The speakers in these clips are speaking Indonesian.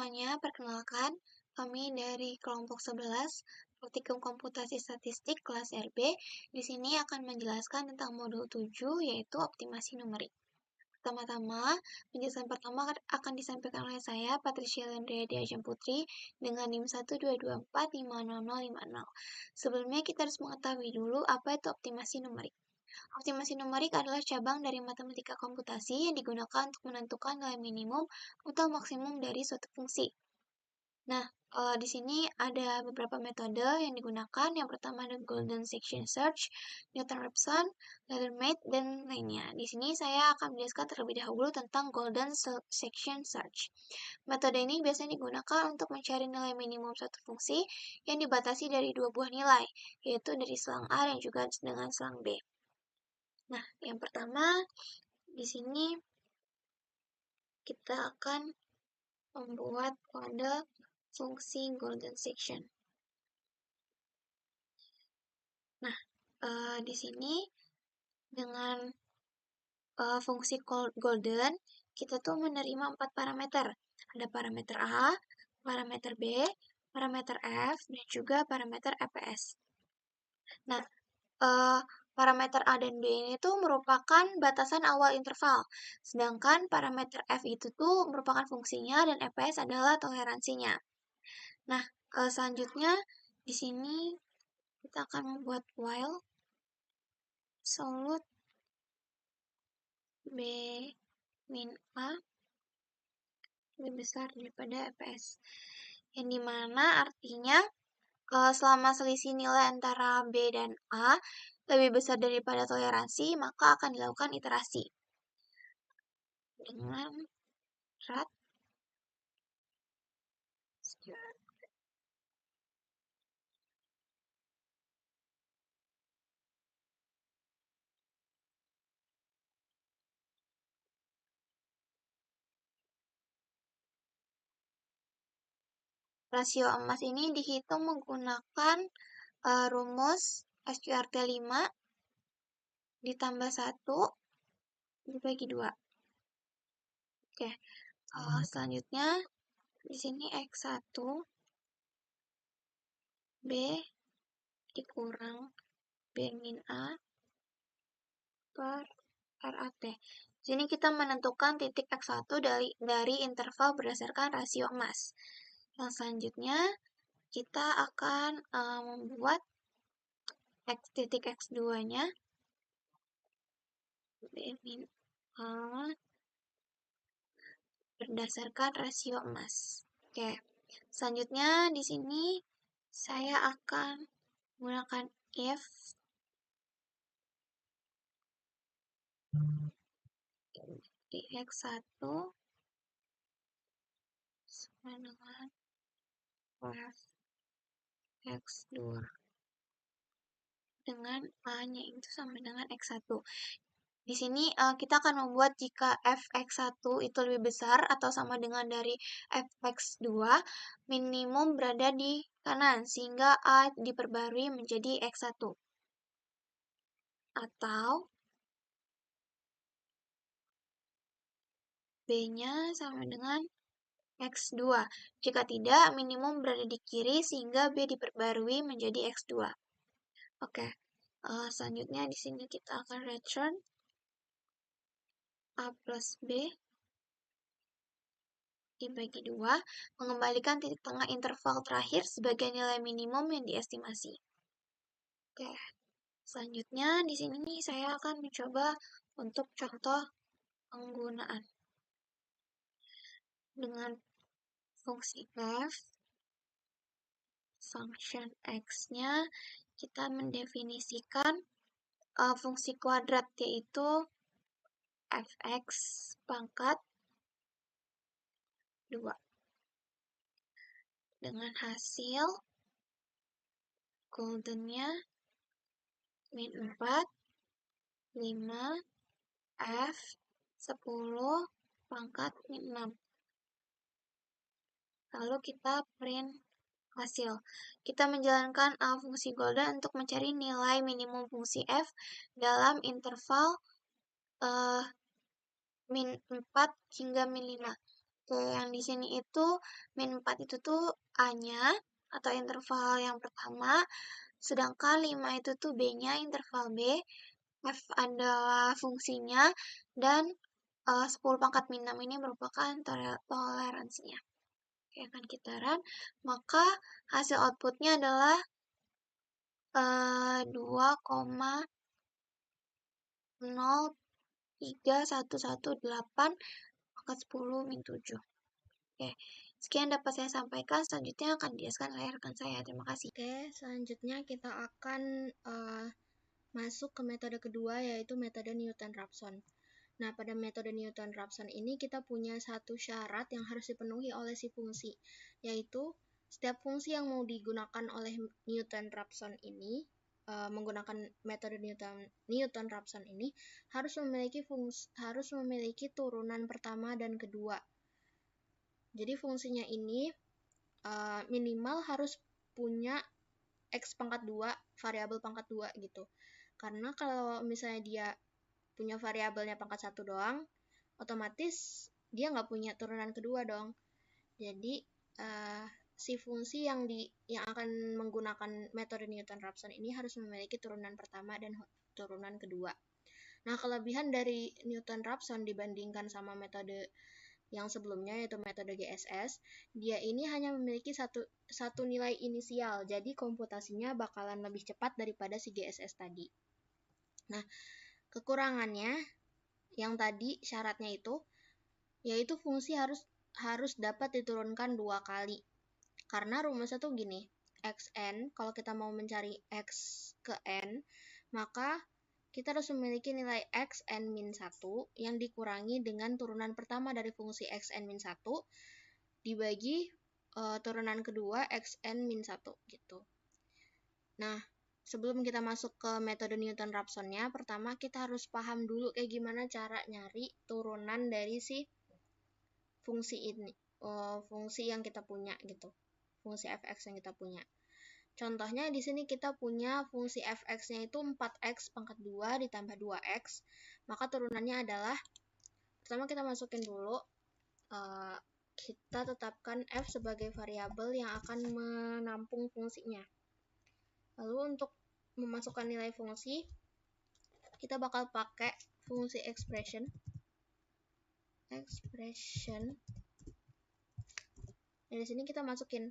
semuanya, perkenalkan, kami dari kelompok 11, Praktikum Komputasi Statistik kelas RB, di sini akan menjelaskan tentang modul 7, yaitu optimasi numerik. Pertama-tama, penjelasan pertama akan disampaikan oleh saya, Patricia Landria Diajeng Putri, dengan NIM 122450050. Sebelumnya kita harus mengetahui dulu apa itu optimasi numerik. Optimasi numerik adalah cabang dari matematika komputasi yang digunakan untuk menentukan nilai minimum atau maksimum dari suatu fungsi. Nah, di sini ada beberapa metode yang digunakan. Yang pertama ada Golden Section Search, Newton-Raphson, Ladder-Mate, dan lainnya. Di sini saya akan menjelaskan terlebih dahulu tentang Golden Section Search. Metode ini biasanya digunakan untuk mencari nilai minimum suatu fungsi yang dibatasi dari dua buah nilai, yaitu dari selang A dan juga dengan selang B. Nah, yang pertama di sini kita akan membuat kode fungsi Golden Section. Nah, di sini dengan fungsi Golden, kita tuh menerima 4 parameter. Ada parameter A, parameter B, parameter F, dan juga parameter EPS. Nah, parameter A dan B ini tuh merupakan batasan awal interval, sedangkan parameter F itu tuh merupakan fungsinya dan EPS adalah toleransinya. Nah, selanjutnya di sini kita akan membuat while solute B min A lebih besar daripada EPS, yang dimana artinya selama selisih nilai antara B dan A lebih besar daripada toleransi, maka akan dilakukan iterasi dengan rat rasio emas ini dihitung menggunakan rumus SQRT 5 ditambah 1 dibagi 2. Oke, selanjutnya di sini X1 B dikurang B min A per RAT. Di sini kita menentukan titik X1 dari interval berdasarkan rasio emas. Yang selanjutnya kita akan membuat titik X2-nya B min A berdasarkan rasio emas. Oke. Selanjutnya di sini saya akan menggunakan if di X1 sama dengan X2 dengan A-nya itu sama dengan X1. Di sini kita akan membuat jika fx1 itu lebih besar atau sama dengan dari fx2, minimum berada di kanan, sehingga A diperbarui menjadi x1. Atau B-nya sama dengan x2. Jika tidak, minimum berada di kiri, sehingga B diperbarui menjadi x2. Oke, selanjutnya di sini kita akan return A plus B dibagi 2, mengembalikan titik tengah interval terakhir sebagai nilai minimum yang diestimasi. Oke, selanjutnya di sini saya akan mencoba untuk contoh penggunaan. Dengan fungsi f, function x-nya, kita mendefinisikan fungsi kuadrat, yaitu fx pangkat 2. Dengan hasil goldennya min 4, 5, f, 10, pangkat min 6. Lalu kita print hasil. Kita menjalankan fungsi golden untuk mencari nilai minimum fungsi f dalam interval min 4 hingga min 5. Oke, yang di sini itu min 4 itu tuh A-nya atau interval yang pertama, sedangkan 5 itu tuh B-nya interval B, F adalah fungsinya, dan 10 pangkat min 6 ini merupakan toleransinya. Oke, akan kita run, maka hasil outputnya adalah 2,03118 pangkat 10 min 7. Oke, sekian dapat saya sampaikan. Selanjutnya akan dijelaskan oleh rekan saya. Terima kasih. Oke, selanjutnya kita akan masuk ke metode kedua, yaitu metode Newton-Raphson. Nah, pada metode Newton-Raphson ini kita punya satu syarat yang harus dipenuhi oleh si fungsi, yaitu setiap fungsi yang mau digunakan oleh Newton-Raphson ini, menggunakan metode Newton-Raphson ini harus memiliki turunan pertama dan kedua. Jadi fungsinya ini minimal harus punya X pangkat 2, variabel pangkat 2 gitu. Karena kalau misalnya dia punya variabelnya pangkat 1 doang, otomatis dia nggak punya turunan kedua dong. Jadi si fungsi yang akan menggunakan metode Newton-Raphson ini harus memiliki turunan pertama dan turunan kedua. Nah, kelebihan dari Newton-Raphson dibandingkan sama metode yang sebelumnya, yaitu metode GSS, dia ini hanya memiliki satu nilai inisial, jadi komputasinya bakalan lebih cepat daripada si GSS tadi. Nah, kekurangannya yang tadi syaratnya itu, yaitu fungsi harus dapat diturunkan 2 kali. Karena rumusnya tuh gini, xn, kalau kita mau mencari x ke n, maka kita harus memiliki nilai xn min 1 yang dikurangi dengan turunan pertama dari fungsi xn min 1 dibagi turunan kedua xn min 1 gitu. Nah, sebelum kita masuk ke metode Newton-Raphson-nya, pertama kita harus paham dulu kayak gimana cara nyari turunan dari si fungsi ini, fungsi yang kita punya gitu, fungsi fx yang kita punya. Contohnya di sini kita punya fungsi fx-nya itu 4x pangkat 2 ditambah 2x, maka turunannya adalah, pertama kita masukin dulu, kita tetapkan f sebagai variabel yang akan menampung fungsinya. Lalu untuk memasukkan nilai fungsi, kita bakal pakai fungsi expression. Nah, di sini kita masukin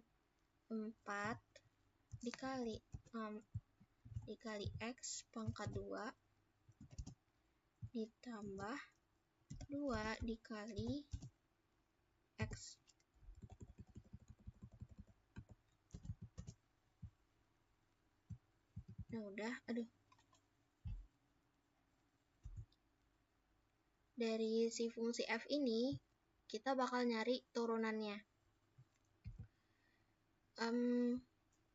4 dikali x pangkat 2 ditambah 2 dikali x. Nah, udah, dari si fungsi f ini kita bakal nyari turunannya.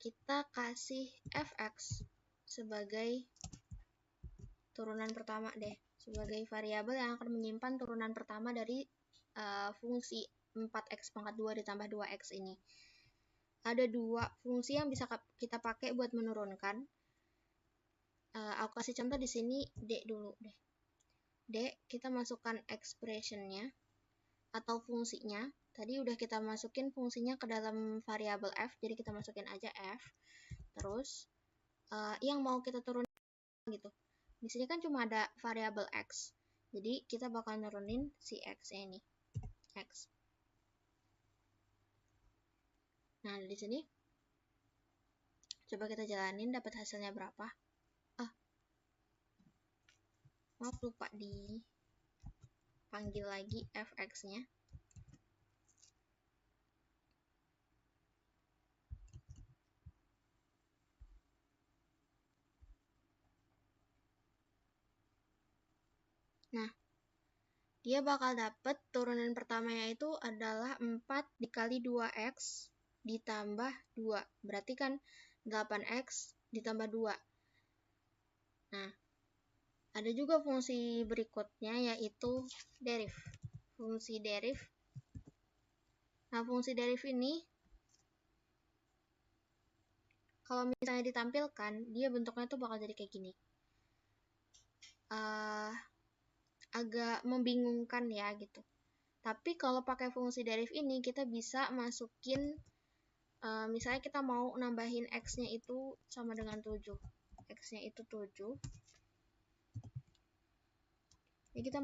Kita kasih fx sebagai turunan pertama deh, sebagai variabel yang akan menyimpan turunan pertama dari fungsi 4x pangkat 2 ditambah 2x ini. Ada dua fungsi yang bisa kita pakai buat menurunkan. Aku kasih contoh di sini D dulu deh. D, kita masukkan expression-nya atau fungsinya. Tadi udah kita masukin fungsinya ke dalam variabel f, jadi kita masukin aja f. Terus yang mau kita turunin gitu. Di sini kan cuma ada variabel x. Jadi kita bakal nurunin si x ini. X. Nah, di sini coba kita jalanin, dapat hasilnya berapa? Maaf, lupa dipanggil lagi fx-nya. Nah, dia bakal dapat turunan pertamanya itu adalah 4 dikali 2x ditambah 2. Berarti kan 8x ditambah 2. Nah, ada juga fungsi berikutnya, yaitu deriv. Fungsi deriv. Nah, fungsi deriv ini kalau misalnya ditampilkan, dia bentuknya tuh bakal jadi kayak gini. Agak membingungkan ya gitu. Tapi kalau pakai fungsi derif ini kita bisa masukin misalnya kita mau nambahin x-nya itu sama dengan 7. X-nya itu 7. Jadi kita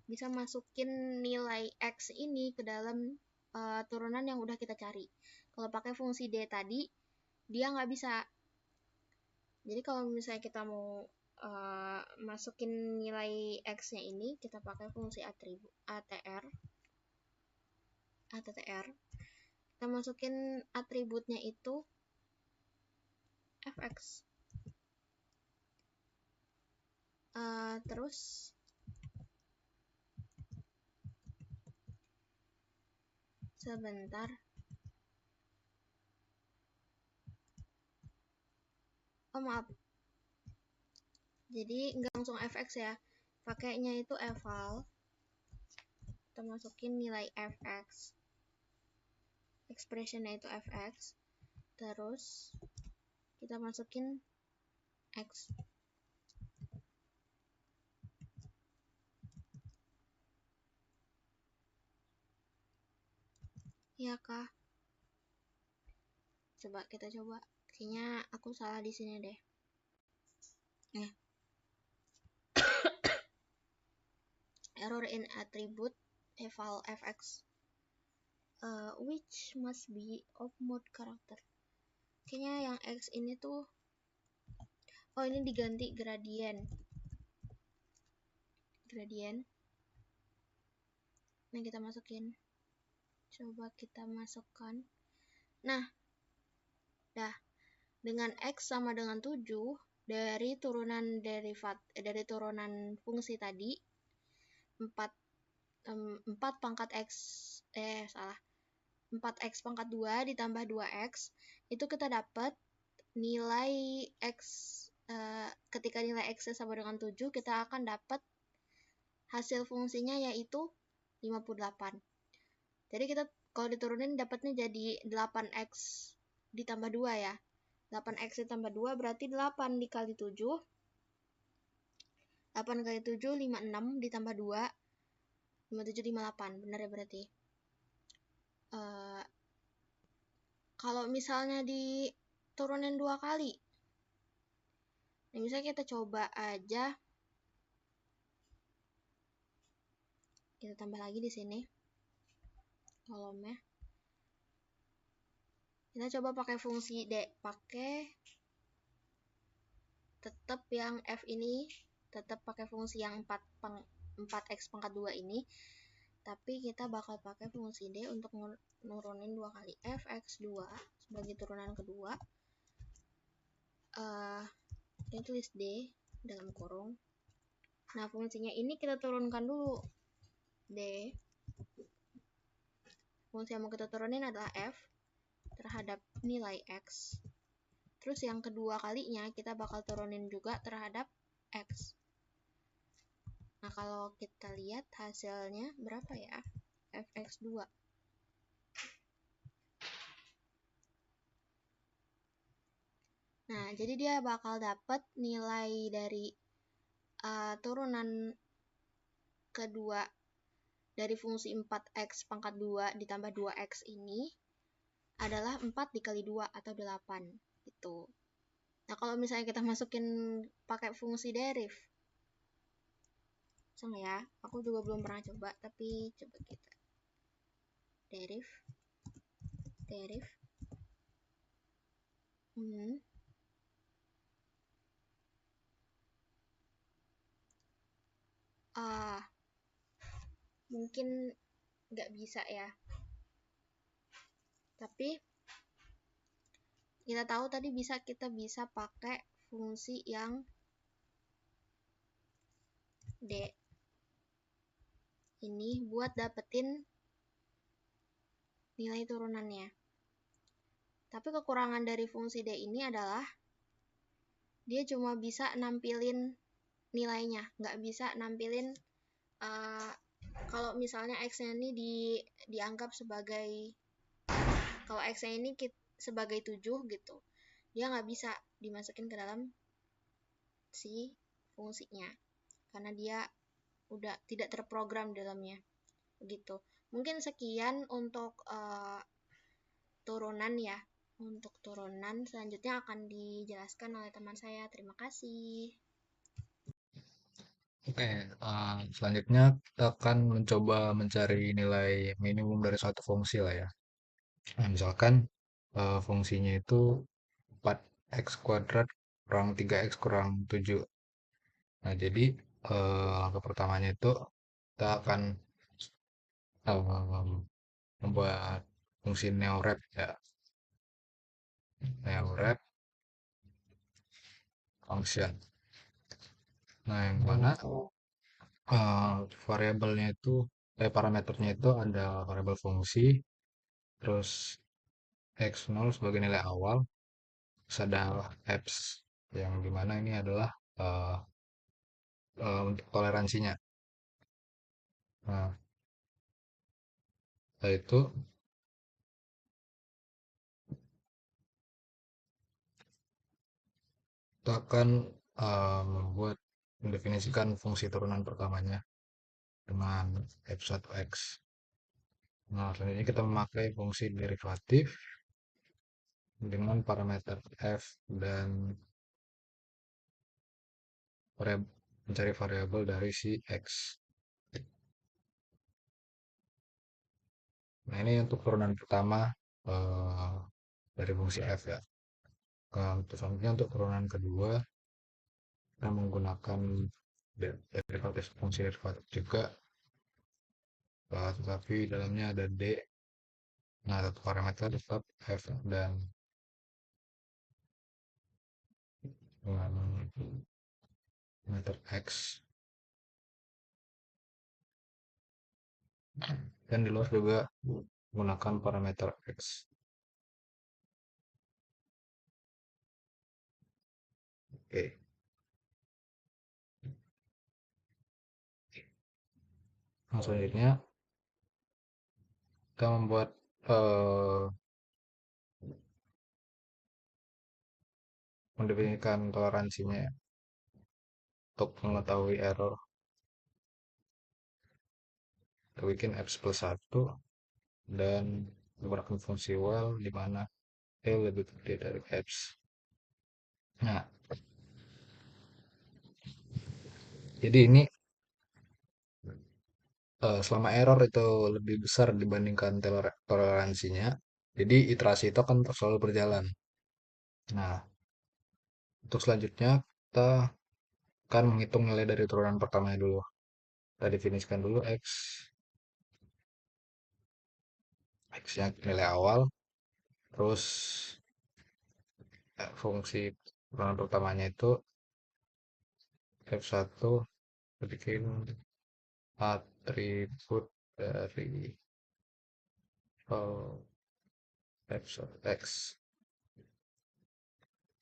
bisa masukin nilai x ini ke dalam turunan yang udah kita cari. Kalau pakai fungsi d tadi, dia nggak bisa. Jadi kalau misalnya kita mau masukin nilai x-nya ini, kita pakai fungsi atribut ATR. Kita masukin atributnya itu fx. Terus sebentar. Oh maaf. Jadi nggak langsung fx ya. Pakainya itu eval. Kita masukin nilai fx. Expressionnya itu fx. Terus kita masukin x. Iya kah? Kita coba. Kayaknya aku salah di sini deh. Error in attribute eval fx which must be of mode character. Kayaknya yang x ini tuh ini diganti gradient. Nah, kita masukin. Coba kita masukkan. Nah, dengan x sama dengan 7 dari turunan fungsi tadi 4 pangkat x 4x pangkat 2 ditambah 2x itu kita dapat nilai x ketika nilai x sama dengan 7 kita akan dapat hasil fungsinya yaitu 58. Jadi kita kalau diturunin dapatnya jadi 8x ditambah 2 ya. 8x ditambah 2 berarti 8 dikali 7. 8 kali 7, 56 ditambah 2, 57, 58. Benar ya berarti. Kalau misalnya diturunin 2 kali. Nah, misalnya kita coba aja. Kita tambah lagi di sini. Kolomnya. Kita coba pakai fungsi D. Tetap yang F ini tetap pakai fungsi yang 4x pangkat 2 ini, tapi kita bakal pakai fungsi D untuk nurunin 2 kali fx2 sebagai turunan kedua. Kita tulis D dalam kurung. Nah, fungsinya ini kita turunkan dulu. D. Fungsi yang mau kita turunin adalah F terhadap nilai X. Terus yang kedua kalinya kita bakal turunin juga terhadap X. Nah, kalau kita lihat hasilnya berapa ya? Fx2. Nah, jadi dia bakal dapat nilai dari turunan kedua dari fungsi 4x pangkat 2 ditambah 2x ini adalah 4 dikali 2 atau 8 gitu. Nah, kalau misalnya kita masukin pakai fungsi derif, sama ya, aku juga belum pernah coba, tapi coba kita derif mungkin nggak bisa ya, tapi kita tahu tadi kita bisa pakai fungsi yang D ini buat dapetin nilai turunannya. Tapi kekurangan dari fungsi D ini adalah dia cuma bisa nampilin nilainya, nggak bisa nampilin kalau misalnya x-nya ini dianggap sebagai, kalau x-nya ini sebagai 7 gitu, dia nggak bisa dimasukin ke dalam si fungsinya karena dia udah tidak terprogram dalamnya. gitu. Mungkin sekian untuk turunan ya. Untuk turunan selanjutnya akan dijelaskan oleh teman saya. Terima kasih. Oke, selanjutnya kita akan mencoba mencari nilai minimum dari suatu fungsi lah ya. Nah, misalkan fungsinya itu 4x kuadrat kurang 3x kurang 7. Nah, jadi langkah pertamanya itu kita akan membuat fungsi neorep ya. Neorep function. Nah, yang mana variabelnya itu, parameternya itu ada variabel fungsi, terus x0 sebagai nilai awal, terus ada apps yang dimana ini adalah uh, untuk toleransinya. Nah, setelah itu kita akan membuat mendefinisikan fungsi turunan pertamanya dengan f1x. Nah, selanjutnya kita memakai fungsi derivatif dengan parameter f dan mencari variabel dari si x. Nah, ini untuk turunan pertama eh, dari fungsi f ya. Selanjutnya untuk turunan kedua, kita menggunakan derivatif fungsi derivatif juga, tetapi dalamnya ada d. Nah, satu parameter tetap f dan dengan parameter x, dan di luar juga menggunakan parameter x. Oke, nah, selanjutnya kita membuat mendefinisikan toleransinya ya, untuk mengetahui error. Kita bikin f plus 1 dan menggunakan fungsi while di mana lebih gede dari apps. Nah, jadi ini selama error itu lebih besar dibandingkan toleransinya, jadi iterasi itu akan selalu berjalan. Nah, untuk selanjutnya kita akan menghitung nilai dari turunan pertamanya dulu. Kita definisikan dulu x-nya nilai awal, terus fungsi turunan pertamanya itu f1, kita bikin atribut dari f1x.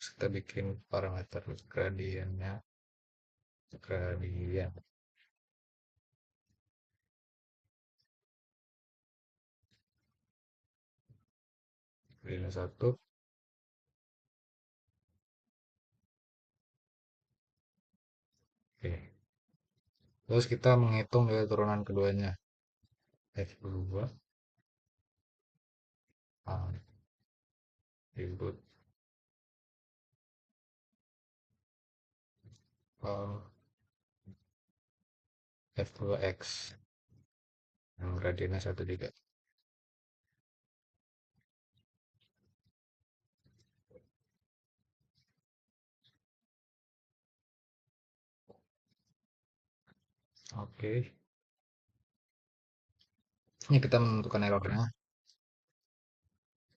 Kita bikin parameter gradiennya, gradien gradien 1. Oke, terus kita menghitung dari turunan keduanya, f2 atribut f2x yang gradiennya 1 juga. Oke, ini kita menentukan errornya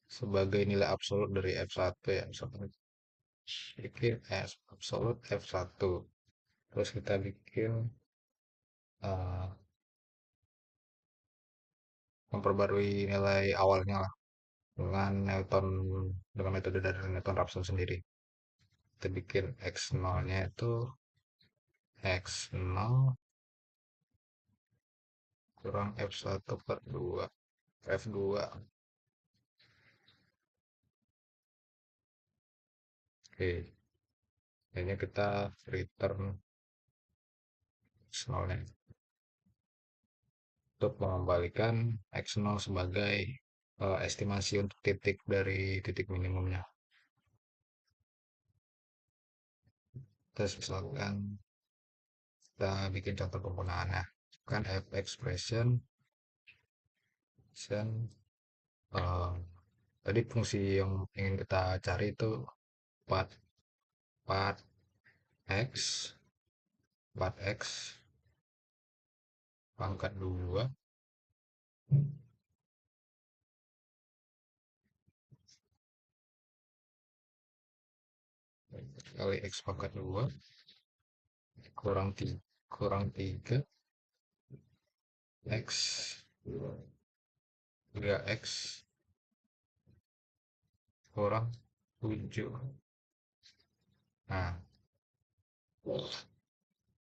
sebagai nilai absolut dari f1 ya. Misalkan bikin absolut f1, terus kita bikin uh, memperbarui nilai awalnya lah dengan dengan metode dari Newton-Raphson sendiri. Kita bikin x0 nya itu x0 kurang f1 per 2 f2. Oke, ini kita return x0 nya. untuk mengembalikan X0 sebagai estimasi untuk titik dari titik minimumnya. Terus misalkan kita bikin contoh penggunaannya, kan f expression tadi fungsi yang ingin kita cari itu 4x pangkat 2 kali x pangkat 2 kurang 3 x 3x kurang 7. Nah,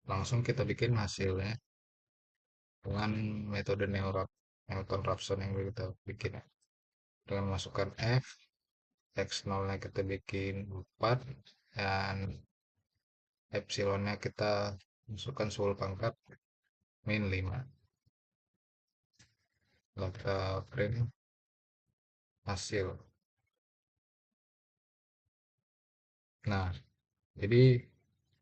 langsung kita bikin hasilnya dengan metode Newton-Raphson yang kita bikin ya. Dengan masukkan f, x0 nya kita bikin 4, dan epsilonnya kita masukkan 10 pangkat min 5. Lalu kita print hasil. Nah, jadi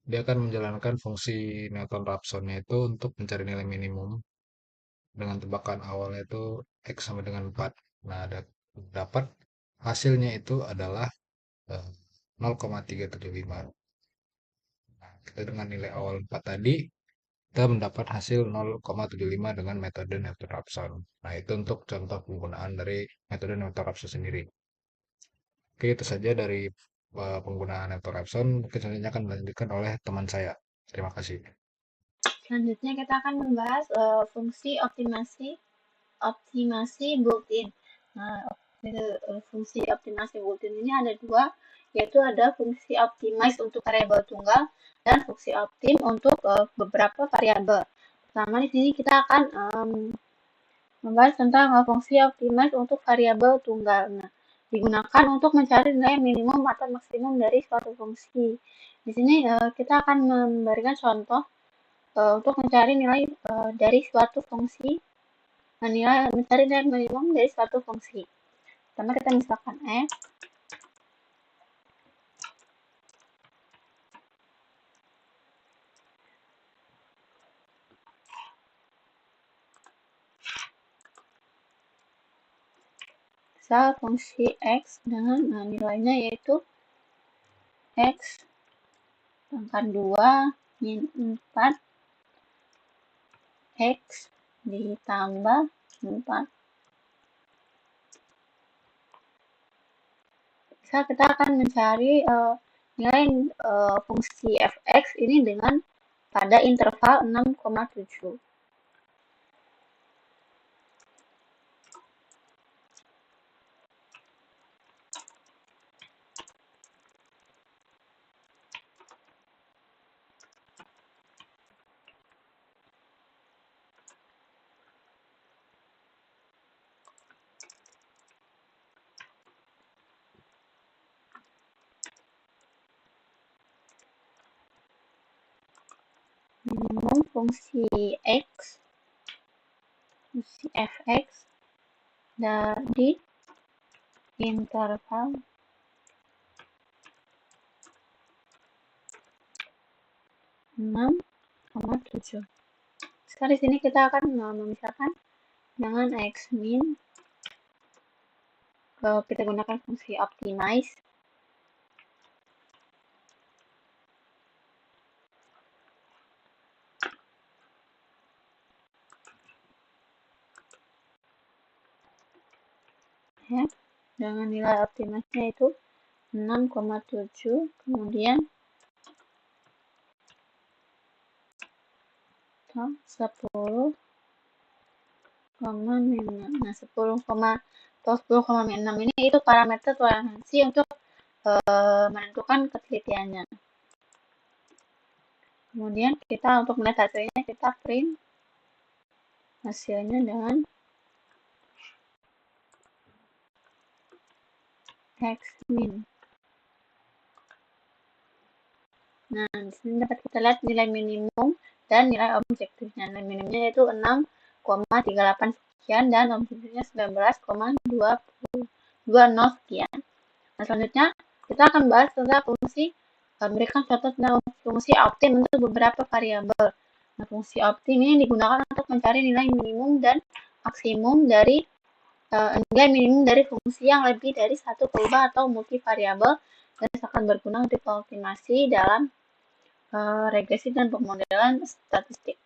dia akan menjalankan fungsi Newton-Raphson-nya itu untuk mencari nilai minimum dengan tebakan awalnya itu X sama dengan 4. Nah, dapat hasilnya itu adalah 0,375. Nah, kita dengan nilai awal 4 tadi, kita mendapat hasil 0,75 dengan metode Newton-Raphson. Nah, itu untuk contoh penggunaan dari metode Newton-Raphson sendiri. Oke, itu saja dari penggunaan Newton-Raphson. Mungkin selanjutnya akan dilanjutkan oleh teman saya. Terima kasih. Selanjutnya kita akan membahas fungsi optimasi built-in. Nah, fungsi optimasi built-in ini ada dua, yaitu ada fungsi optimize untuk variabel tunggal dan fungsi optim untuk beberapa variabel. Pertama di sini kita akan membahas tentang fungsi optimize untuk variabel tunggal. Nah, digunakan untuk mencari nilai minimum atau maksimum dari suatu fungsi. Di sini kita akan memberikan contoh untuk mencari nilai dari suatu fungsi, mencari nilai minimum dari suatu fungsi. Pertama kita misalkan f misal fungsi x dengan nilainya yaitu x pangkat 2 min 4 x ditambah 4. Misal kita akan mencari nilai fungsi fx ini dengan pada interval 6,7. Minimum fungsi x, fungsi fx dari interval 6,7. Sekarang di sini kita akan memisahkan dengan x min. Kita gunakan fungsi optimize. Ya, dengan nilai optimasinya itu 6,7, kemudian 10,6. Nah, 10,6 ini itu parameter toleransi untuk menentukan ketelitiannya. Kemudian kita untuk melihat hasilnya, kita print hasilnya dengan x min. Nah, di sini dapat kita lihat nilai minimum dan nilai objektifnya. Nilai minimumnya yaitu 19,38 sekian dan amplitudonya 19,20 sekian. Nah, selanjutnya kita akan bahas tentang fungsi, berikan contoh tentang fungsi optim untuk beberapa variabel. Nah, fungsi optim ini digunakan untuk mencari nilai minimum dan maksimum dari nilai minimum dari fungsi yang lebih dari satu perubahan atau multivariabel dan akan berguna untuk optimasi dalam regresi dan pemodelan statistik.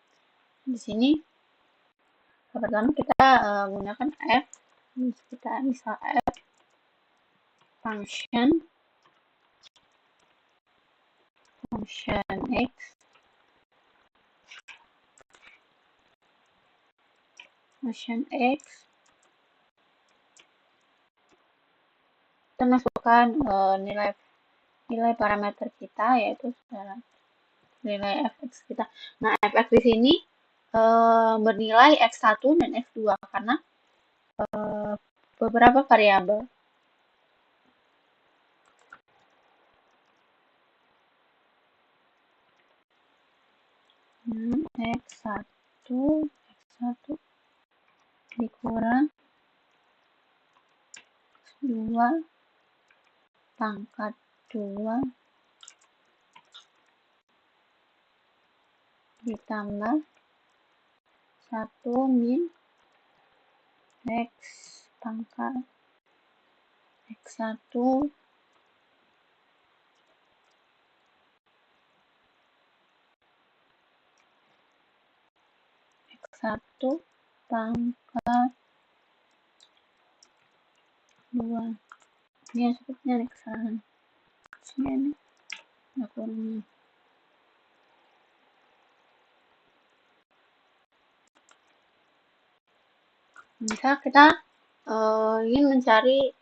Di sini pertama kita gunakan f, kita misal f function x kita masukkan nilai parameter kita, yaitu nilai fx kita. Nah, fx di sini bernilai x1 dan x2 karena beberapa variabel. X1 dikurang X2 pangkat 2 ditambah 1 min X pangkat X1 pangkat 2. Ini sebutnya kesalahan. Sini kurangnya. Misal kita ingin mencari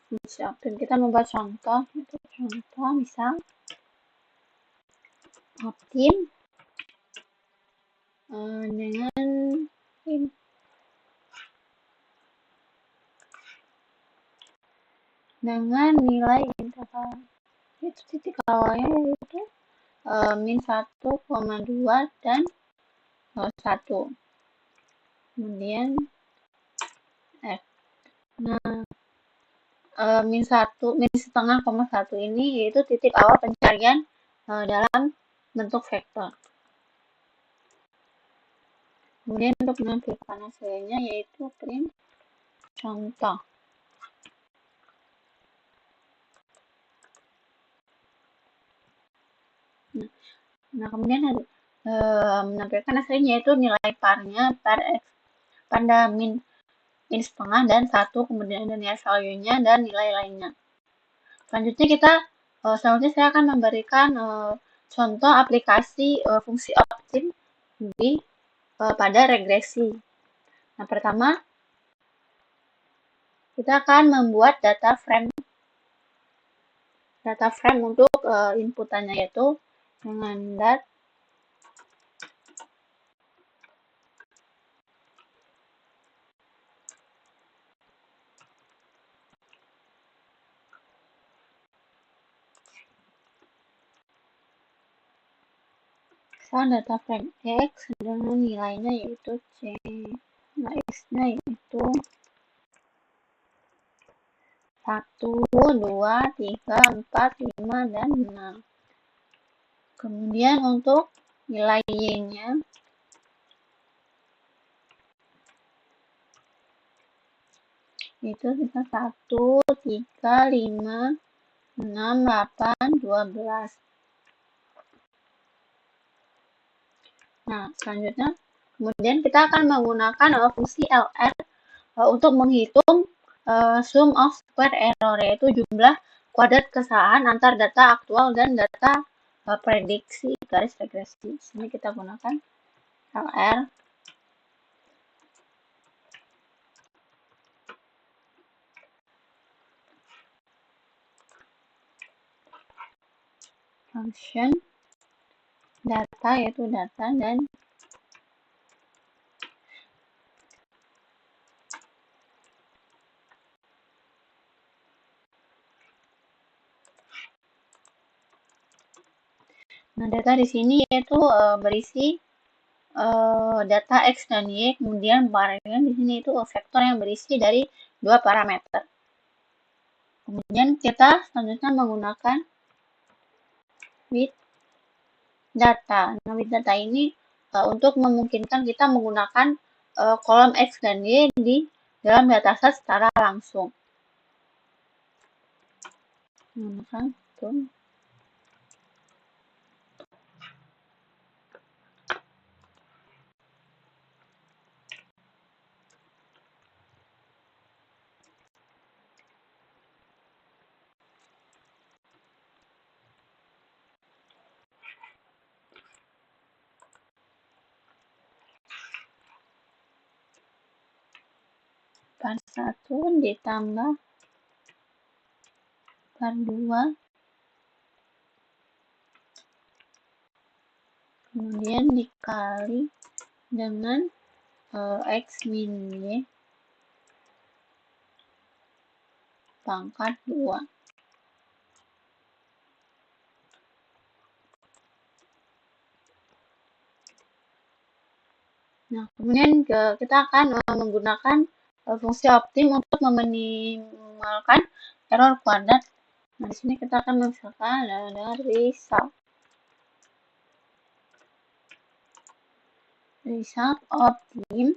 fungsi optim, kita membuat contoh. Contoh misal optim dengan nilai interval itu titik awalnya yaitu min 1,2 dan 1. Kemudian F. Nah, min 1,1 ini yaitu titik awal pencarian dalam bentuk vektor. Kemudian untuk menampilkan hasilnya yaitu print contoh. Nah, kemudian menampilkan hasilnya yaitu nilai parnya pada min setengah dan 1, kemudian ada nilai value-nya dan nilai lainnya. Selanjutnya saya akan memberikan contoh aplikasi fungsi optim pada regresi. Nah, pertama kita akan membuat data frame untuk inputannya, yaitu dengan data frame X dengan nilainya yaitu C. Nah, X-nya yaitu 1, 2, 3, 4, 5, dan 6. Kemudian untuk nilai Y-nya itu bisa 1, 3, 5, 6, 8, 12. Nah, selanjutnya kemudian kita akan menggunakan fungsi LR untuk menghitung sum of square error, yaitu jumlah kuadrat kesalahan antar data aktual dan data prediksi garis regresi. Sini kita gunakan LR function data, yaitu data, dan nah, data di sini yaitu berisi data X dan Y, kemudian varian di sini itu vektor yang berisi dari dua parameter. Kemudian kita selanjutnya menggunakan with data. Nah, with data ini untuk memungkinkan kita menggunakan kolom X dan Y di dalam dataset secara langsung. Menggunakan par 1 ditambah par 2, kemudian dikali dengan X min Y pangkat 2. Nah, kemudian kita akan menggunakan fungsi optim untuk meminimalkan error kuadrat. Nah, di sini kita akan misalkan dengan result optim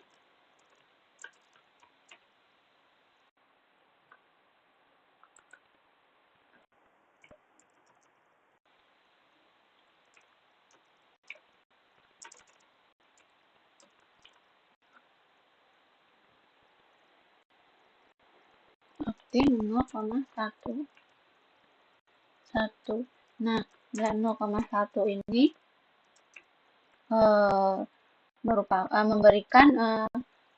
optim 0,1. Nah, dan 0,1 ini memberikan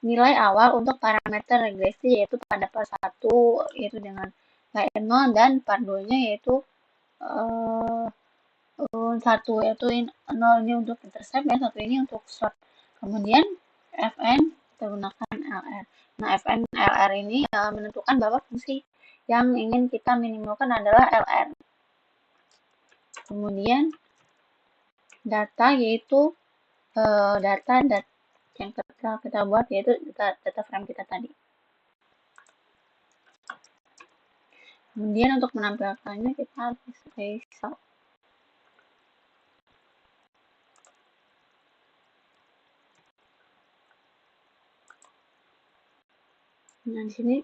nilai awal untuk parameter regresi yaitu pada par 1 yaitu dengan KN0 dan par 2-nya yaitu 1 yaitu 0 ini untuk intercept dan 1 ini untuk short. Kemudian Fn kita gunakan LR. Nah, Fn LR ini menentukan bahwa fungsi yang ingin kita minimalkan adalah LR. Kemudian data yaitu data yang kita buat yaitu data frame kita tadi. Kemudian untuk menampilkannya kita harus result. Nah, di sini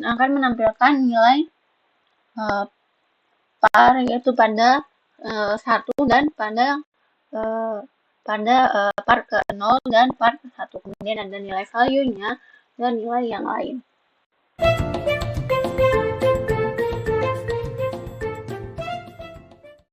akan menampilkan nilai par yaitu pada 1 dan pada par ke 0 dan par ke 1. Kemudian ada nilai value-nya dan nilai yang lain.